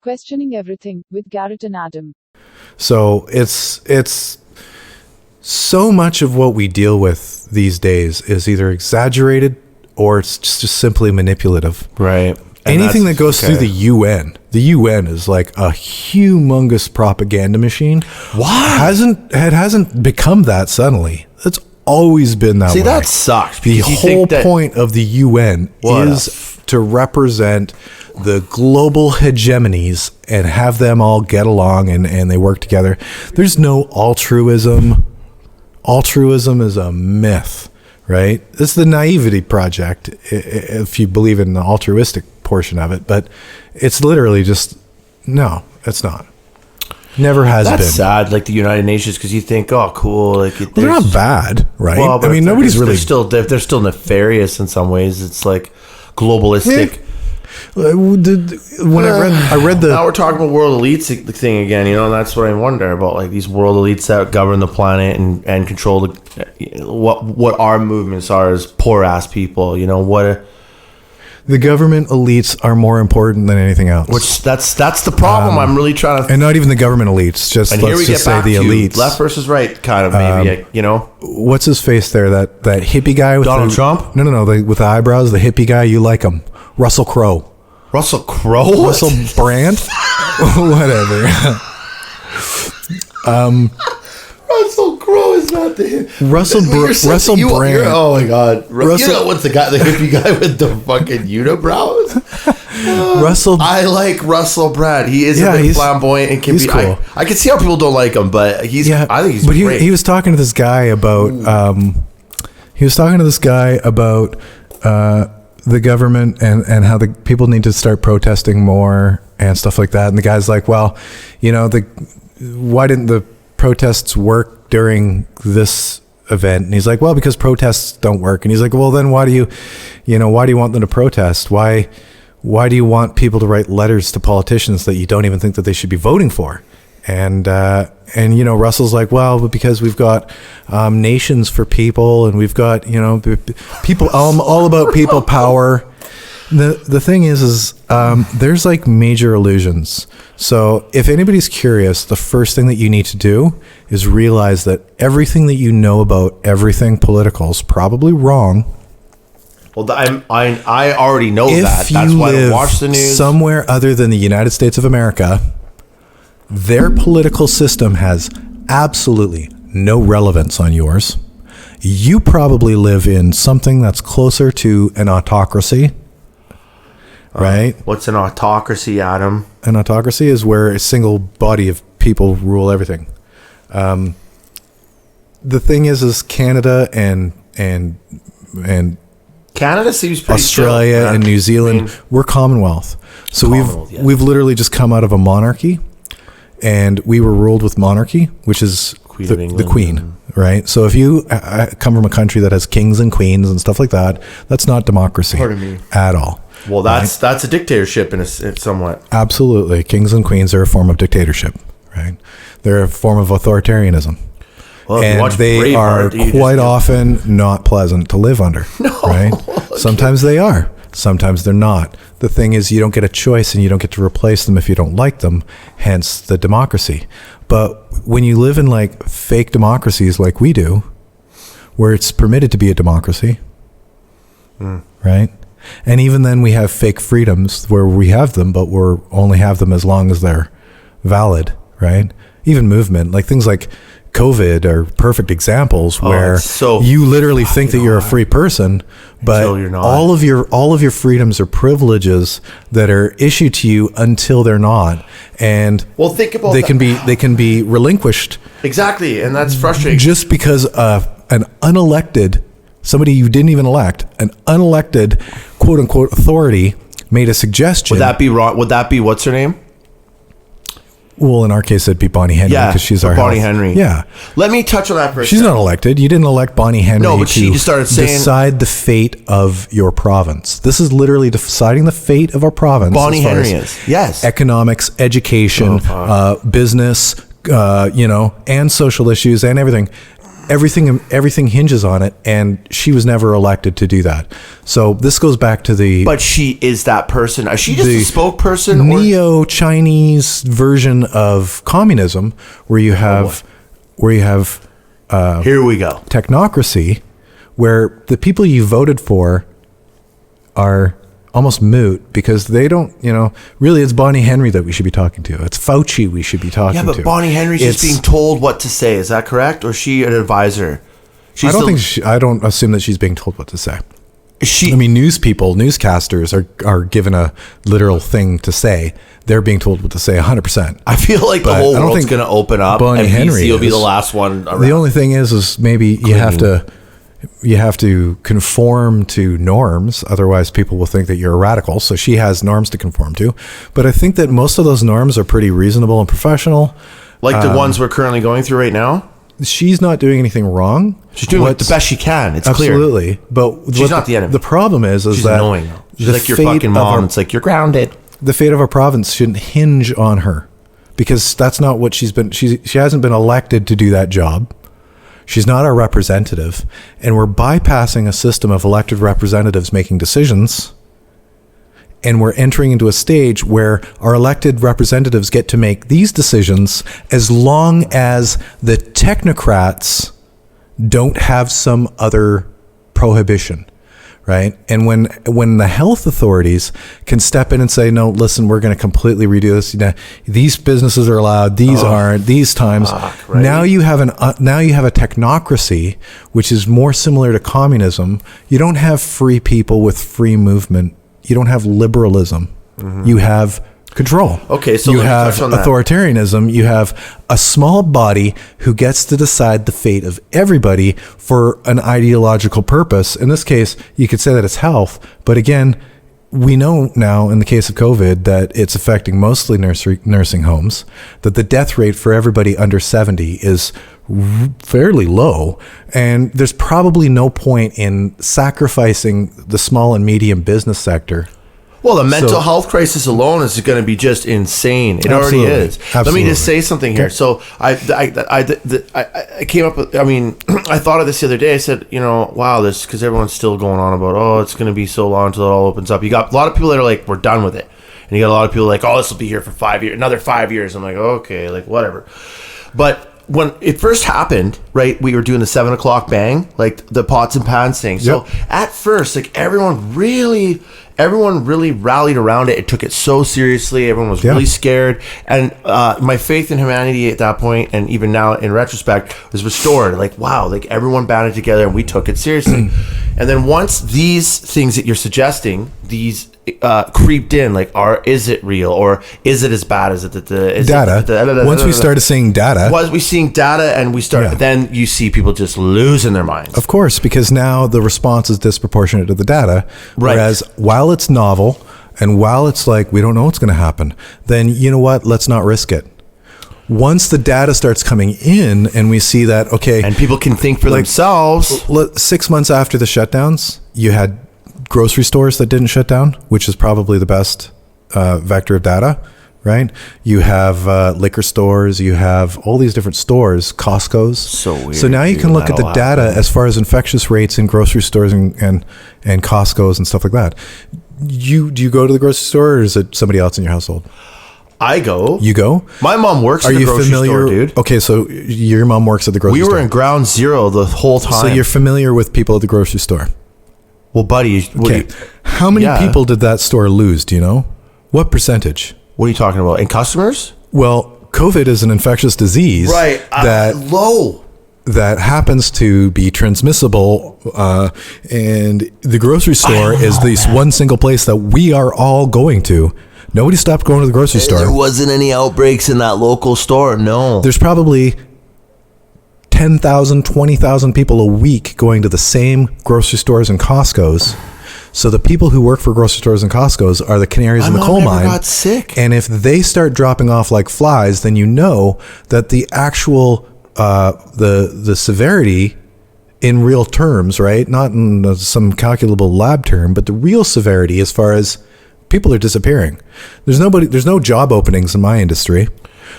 Questioning Everything with Garrett and Adam. So it's so much of what we deal with these days is either exaggerated or it's just simply manipulative. Right. Anything that goes through the the UN is like a humongous propaganda machine. Why? It hasn't become that suddenly. It's always been that way. See, that sucks. The whole point of the UN is to represent the global hegemonies and have them all get along and they work together. There's no altruism. Altruism is a myth, right? It's the naivety project if you believe in the altruistic portion of it, but it's literally just, no, it's not. Never has been. That's sad, like the United Nations, because you think, oh, cool. Like they're not bad, right? Well, I mean, nobody's really... They're still nefarious in some ways. It's like globalistic. Yeah. When I read the... Now we're talking about world elites thing again, you know, and that's what I wonder about, like these world elites that govern the planet and control what our movements are as poor ass people, you know, what... The government elites are more important than anything else. Which that's the problem. I'm really trying to... And not even the government elites, just and let's just say the elites. Left versus right, kind of, maybe, you know? What's his face there? That hippie guy with Donald Trump? No, with the eyebrows, the hippie guy, you like him. Russell Crowe. Russell Crowe? Russell Brand? Whatever. Russell Crowe is not the Russell Brand. Oh my god! You know what's the hippie guy with the fucking unibrows? I like Russell Brand. He is a bit flamboyant and can be cool. I can see how people don't like him, but I think he's great. He was talking to this guy about the government and how the people need to start protesting more and stuff like that. And the guy's like, well, you know, why didn't the protests work during this event? And he's like, well, because protests don't work. And he's like, well, then why do you want them to protest? Why do you want people to write letters to politicians that you don't even think that they should be voting for? And you know, Russell's like, well, because we've got nations for people, and we've got, you know, people, all about people power. The thing is there's like major illusions. So if anybody's curious, the first thing that you need to do is realize that everything that you know about everything political is probably wrong. Well, I already know that. That's why I watch the news. Somewhere other than the United States of America, their political system has absolutely no relevance on yours. You probably live in something that's closer to an autocracy. Right? What's an autocracy, Adam? An autocracy is where a single body of people rule everything. The thing is Canada and Canada seems pretty Australia chill, and New Zealand, we're Commonwealth. So we've literally just come out of a monarchy, and we were ruled with monarchy, which is the Queen, right? So if you come from a country that has kings and queens and stuff like that, that's not democracy at all. Well, that's a dictatorship in somewhat. Absolutely. Kings and queens are a form of dictatorship, right? They're a form of authoritarianism. Well, and they are quite often not pleasant to live under, right? Sometimes they are. Sometimes they're not. The thing is, you don't get a choice and you don't get to replace them if you don't like them, hence the democracy. But when you live in like fake democracies like we do, where it's permitted to be a democracy, right? And even then we have fake freedoms where we have them, but we only have them as long as they're valid, right? Even movement, like things like COVID are perfect examples where you literally think that you're a free person, but all of your freedoms are privileges that are issued to you until they're not. And think about they can be relinquished. Exactly, and that's frustrating. Just because an unelected, somebody you didn't even elect, an unelected quote unquote authority made a suggestion. Would that be wrong? Would that be what's her name? Well, in our case, it'd be Bonnie Henry because she's our Bonnie Henry. Yeah. Let me touch on that for a She's not elected. You didn't elect Bonnie Henry she just started saying, decide the fate of your province. This is literally deciding the fate of our province. Bonnie Henry is. Yes. Economics, education, business, and social issues and everything. everything hinges on it, and she was never elected to do that. So this goes back to the. But she is that person. Is she just a spokesperson? Neo-Chinese version of communism, where you have here we go, technocracy, where the people you voted for are almost moot because they don't, really it's Bonnie Henry that we should be talking to. It's Fauci we should be talking to. Yeah, but Bonnie Henry's just being told what to say. Is that correct? Or is she an advisor? I don't assume that she's being told what to say. Newscasters are given a literal thing to say. They're being told what to say 100%. I feel like the whole world's going to open up Bonnie and Henry will be the last one around. The only thing is maybe you have to conform to norms, otherwise people will think that you're a radical. So she has norms to conform to. But I think that most of those norms are pretty reasonable and professional. Like the ones we're currently going through right now? She's not doing anything wrong. She's doing the best she can. It's clear. Absolutely. But she's not the enemy. The problem is she's that annoying, though. She's like your fucking mom. It's like, you're grounded. The fate of our province shouldn't hinge on her, because that's not what she's been. She hasn't been elected to do that job. She's not our representative, and we're bypassing a system of elected representatives making decisions, and we're entering into a stage where our elected representatives get to make these decisions as long as the technocrats don't have some other prohibition, right? And when the health authorities can step in and say, no, listen, we're going to completely redo this. These businesses are allowed, these aren't, these times. Right? Now you have a technocracy, which is more similar to communism. You don't have free people with free movement. You don't have liberalism. Mm-hmm. You have control. Okay, so you have authoritarianism. You have a small body who gets to decide the fate of everybody for an ideological purpose. In this case, you could say that it's health, but again, we know now in the case of COVID that it's affecting mostly nursing homes, that the death rate for everybody under 70 is fairly low, and there's probably no point in sacrificing the small and medium business sector. Well, the mental health crisis alone is going to be just insane. It already is. Absolutely. Let me just say something here. So I came up with, I thought of this the other day. I said, wow, because everyone's still going on about, it's going to be so long until it all opens up. You got a lot of people that are like, we're done with it. And you got a lot of people like, this will be here for 5 years, another 5 years. I'm like, okay, like whatever. But when it first happened, right, we were doing the 7 o'clock bang, like the pots and pans thing. So at first, like everyone really rallied around it. It took it so seriously. Everyone was really scared. And my faith in humanity at that point, and even now in retrospect, was restored. Like, wow, like everyone banded together and we took it seriously. And then once these things that you're suggesting, these creeped in, like, is it real, or is it as bad as data? Once we started seeing data, and we start, then you see people just losing their minds. Of course, because now the response is disproportionate to the data. Right. Whereas while it's novel and while it's like we don't know what's going to happen, then you know what? Let's not risk it. Once the data starts coming in and we see that, okay, and people can think for themselves. 6 months after the shutdowns, you had grocery stores that didn't shut down, which is probably the best vector of data, right? You have liquor stores, you have all these different stores, Costco's. So weird. So now you can look at the data as far as infectious rates in grocery stores and Costco's and stuff like that. Do you go to the grocery store, or is it somebody else in your household? I go. You go? My mom works at the grocery store, dude. Okay, so your mom works at the grocery store. We were in ground zero the whole time. So you're familiar with people at the grocery store? Well, buddy, how many people did that store lose? Do you know? What percentage? What are you talking about? In customers? Well, COVID is an infectious disease, right? That happens to be transmissible, and the grocery store is this one single place that we are all going to. Nobody stopped going to the grocery store. There wasn't any outbreaks in that local store. No, there's probably 10,000, 20,000 people a week going to the same grocery stores and Costco's. So the people who work for grocery stores and Costco's are the canaries in the coal mine. Got sick. And if they start dropping off like flies, then you know that the actual the severity in real terms, right? Not in some calculable lab term, but the real severity as far as people are disappearing. There's no job openings in my industry.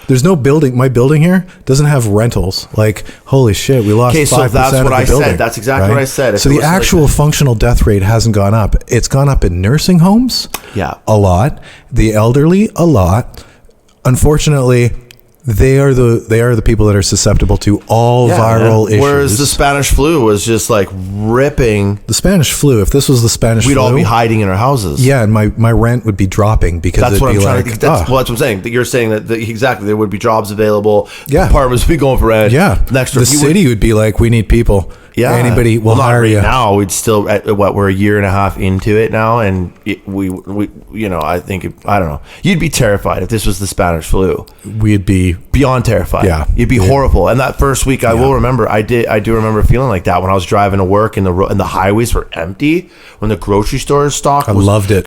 There's no building. My building here doesn't have rentals. Like, holy shit, we lost 5% so that's of what the I building, said. That's exactly what I said. So the actual functional death rate hasn't gone up. It's gone up in nursing homes, a lot. The elderly, a lot. Unfortunately, they are the people that are susceptible to all viral issues. Whereas the Spanish flu was just like ripping. The Spanish flu, if this was the Spanish flu, we'd all be hiding in our houses. Yeah, and my rent would be dropping because that's it'd what be I'm trying like, to. That's what I'm saying. You're saying that exactly there would be jobs available. Yeah, apartments would be going for rent. Yeah, next the city would be like, we need people. Yeah, anybody will hire you. Now we'd still we're a year and a half into it now, and we I think I don't know. You'd be terrified if this was the Spanish flu. We'd be beyond terrified. Yeah, you'd be horrible. And that first week, I will remember. I do remember feeling like that when I was driving to work and the highways were empty when the grocery stores stock. I loved it.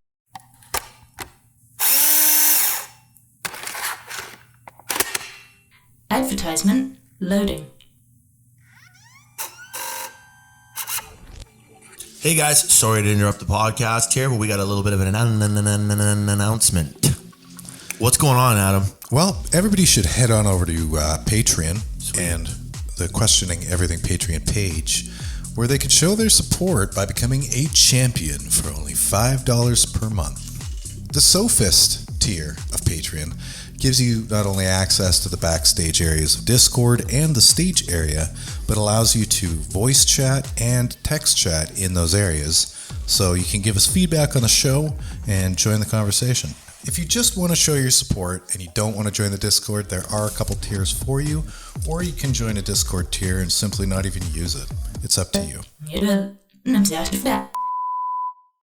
Advertisement loading. Hey guys, sorry to interrupt the podcast here, but we got a little bit of an announcement. What's going on, Adam? Well, everybody should head on over to Patreon and the Questioning Everything Patreon page, where they can show their support by becoming a champion for only $5 per month. The Sophist tier of Patreon gives you not only access to the backstage areas of Discord and the stage area, but allows you to voice chat and text chat in those areas, so you can give us feedback on the show and join the conversation. If you just want to show your support and you don't want to join the Discord, there are a couple tiers for you, or you can join a Discord tier and simply not even use it. It's up to you.